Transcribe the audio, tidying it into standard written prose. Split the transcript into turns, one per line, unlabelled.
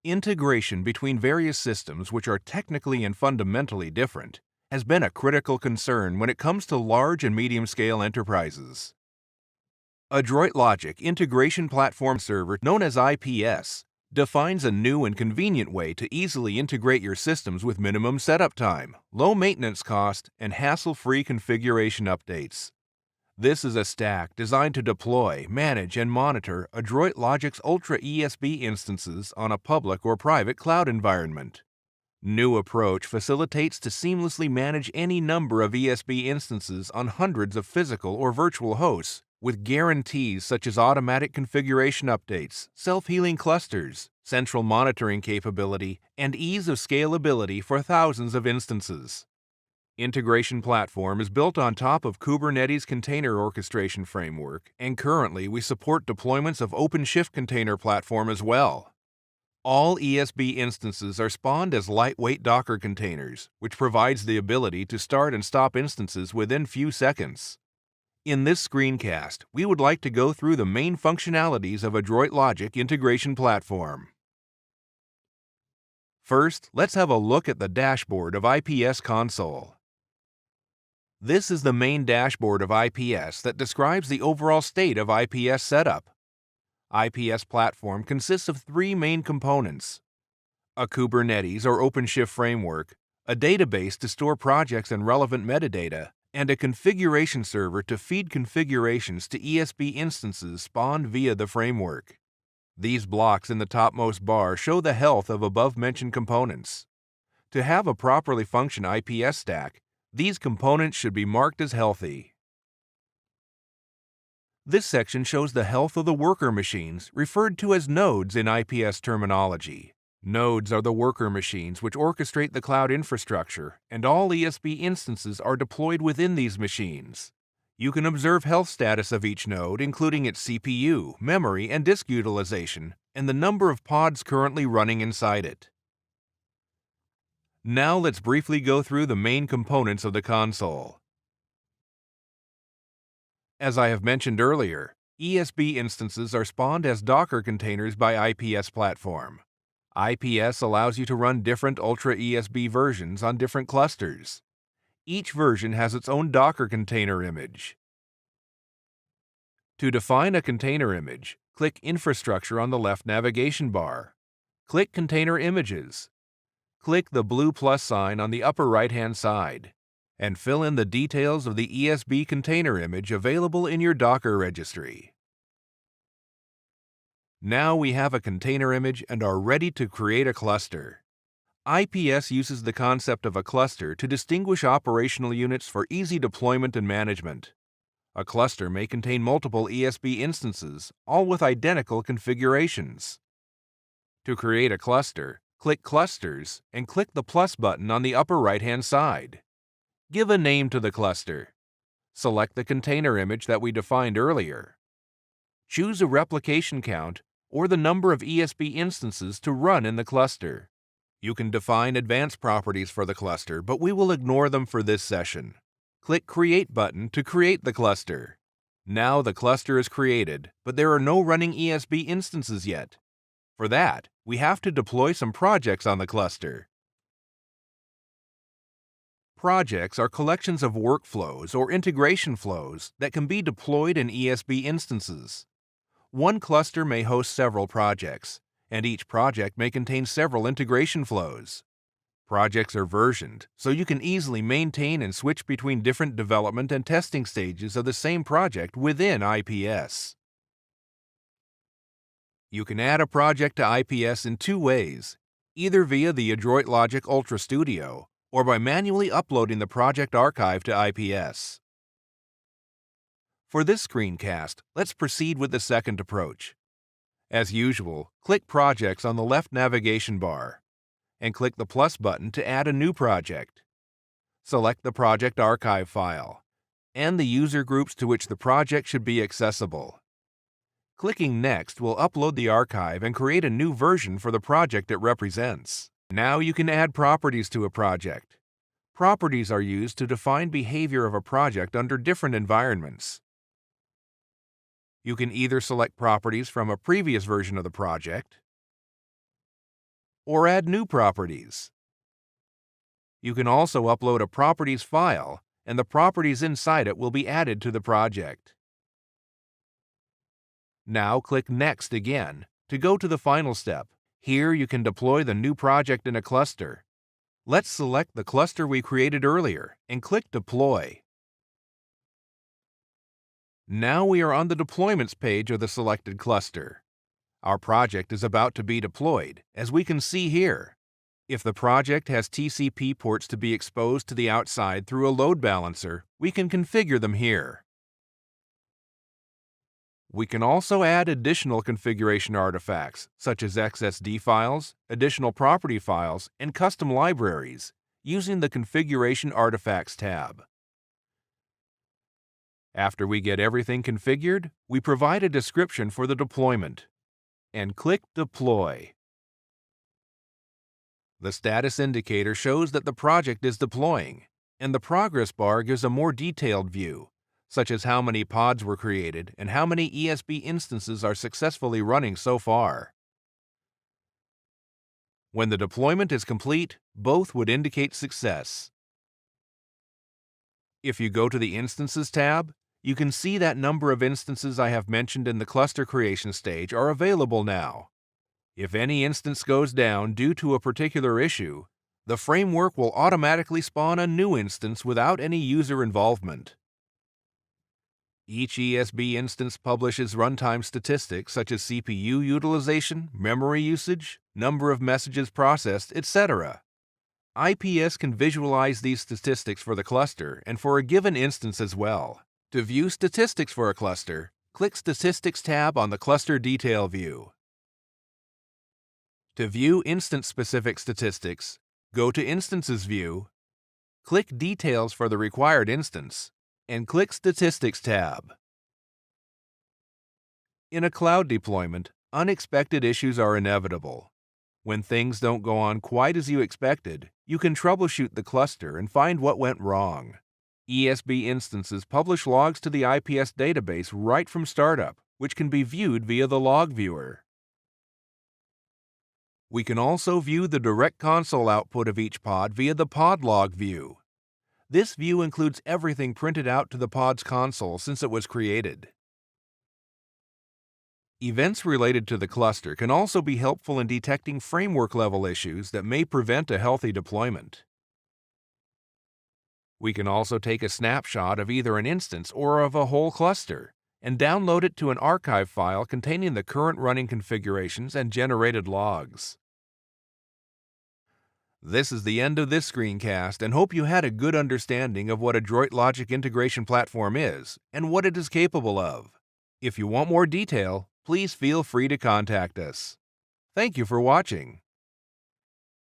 Integration between various systems which are technically and fundamentally different has been a critical concern when it comes to large and medium-scale enterprises. AdroitLogic Integration Platform Server, known as IPS, defines a new and convenient way to easily integrate your systems with minimum setup time, low maintenance cost, and hassle-free configuration updates. This is a stack designed to deploy, manage, and monitor AdroitLogic's Ultra ESB instances on a public or private cloud environment. New approach facilitates to seamlessly manage any number of ESB instances on hundreds of physical or virtual hosts, with guarantees such as automatic configuration updates, self-healing clusters, central monitoring capability, and ease of scalability for thousands of instances. Integration Platform is built on top of Kubernetes Container Orchestration Framework, and currently we support deployments of OpenShift Container Platform as well. All ESB instances are spawned as lightweight Docker containers, which provides the ability to start and stop instances within few seconds. In this screencast, we would like to go through the main functionalities of AdroitLogic Integration Platform. First, let's have a look at the dashboard of IPS console. This is the main dashboard of IPS that describes the overall state of IPS setup. IPS platform consists of three main components: a Kubernetes or OpenShift framework, a database to store projects and relevant metadata, and a configuration server to feed configurations to ESB instances spawned via the framework. These blocks in the topmost bar show the health of above-mentioned components. To have a properly functioning IPS stack, these components should be marked as healthy. This section shows the health of the worker machines, referred to as nodes in IPS terminology. Nodes are the worker machines which orchestrate the cloud infrastructure, and all ESB instances are deployed within these machines. You can observe health status of each node, including its CPU, memory, and disk utilization, and the number of pods currently running inside it. Now let's briefly go through the main components of the console. As I have mentioned earlier, ESB instances are spawned as Docker containers by IPS platform. IPS allows you to run different Ultra ESB versions on different clusters. Each version has its own Docker container image. To define a container image, click Infrastructure on the left navigation bar. Click Container Images. Click the blue plus sign on the upper right-hand side, and fill in the details of the ESB container image available in your Docker registry. Now we have a container image and are ready to create a cluster. IPS uses the concept of a cluster to distinguish operational units for easy deployment and management. A cluster may contain multiple ESB instances, all with identical configurations. To create a cluster, click Clusters and click the plus button on the upper right-hand side. Give a name to the cluster. Select the container image that we defined earlier. Choose a replication count or the number of ESB instances to run in the cluster. You can define advanced properties for the cluster, but we will ignore them for this session. Click Create button to create the cluster. Now the cluster is created, but there are no running ESB instances yet. For that, we have to deploy some projects on the cluster. Projects are collections of workflows or integration flows that can be deployed in ESB instances. One cluster may host several projects, and each project may contain several integration flows. Projects are versioned, so you can easily maintain and switch between different development and testing stages of the same project within IPS. You can add a project to IPS in two ways, either via the AdroitLogic Ultra Studio or by manually uploading the project archive to IPS. For this screencast, let's proceed with the second approach. As usual, click Projects on the left navigation bar, and click the plus button to add a new project. Select the project archive file, and the user groups to which the project should be accessible. Clicking Next will upload the archive and create a new version for the project it represents. Now you can add properties to a project. Properties are used to define behavior of a project under different environments. You can either select properties from a previous version of the project, or add new properties. You can also upload a properties file, and the properties inside it will be added to the project. Now click Next again to go to the final step. Here you can deploy the new project in a cluster. Let's select the cluster we created earlier and click Deploy. Now we are on the Deployments page of the selected cluster. Our project is about to be deployed, as we can see here. If the project has TCP ports to be exposed to the outside through a load balancer, we can configure them here. We can also add additional configuration artifacts, such as XSD files, additional property files, and custom libraries, using the Configuration Artifacts tab. After we get everything configured, we provide a description for the deployment, and click Deploy. The status indicator shows that the project is deploying, and the progress bar gives a more detailed view, such as how many pods were created and how many ESB instances are successfully running so far. When the deployment is complete, both would indicate success. If you go to the Instances tab, you can see that number of instances I have mentioned in the cluster creation stage are available now. If any instance goes down due to a particular issue, the framework will automatically spawn a new instance without any user involvement. Each ESB instance publishes runtime statistics such as CPU utilization, memory usage, number of messages processed, etc. IPS can visualize these statistics for the cluster and for a given instance as well. To view statistics for a cluster, click Statistics tab on the Cluster Detail view. To view instance-specific statistics, go to Instances view, click Details for the required instance, and click Statistics tab. In a cloud deployment, unexpected issues are inevitable. When things don't go on quite as you expected, you can troubleshoot the cluster and find what went wrong. ESB instances publish logs to the IPS database right from startup, which can be viewed via the log viewer. We can also view the direct console output of each pod via the pod log view. This view includes everything printed out to the pod's console since it was created. Events related to the cluster can also be helpful in detecting framework-level issues that may prevent a healthy deployment. We can also take a snapshot of either an instance or of a whole cluster and download it to an archive file containing the current running configurations and generated logs. This is the end of this screencast, and hope you had a good understanding of what AdroitLogic Integration Platform is and what it is capable of. If you want more detail, please feel free to contact us. Thank you for watching.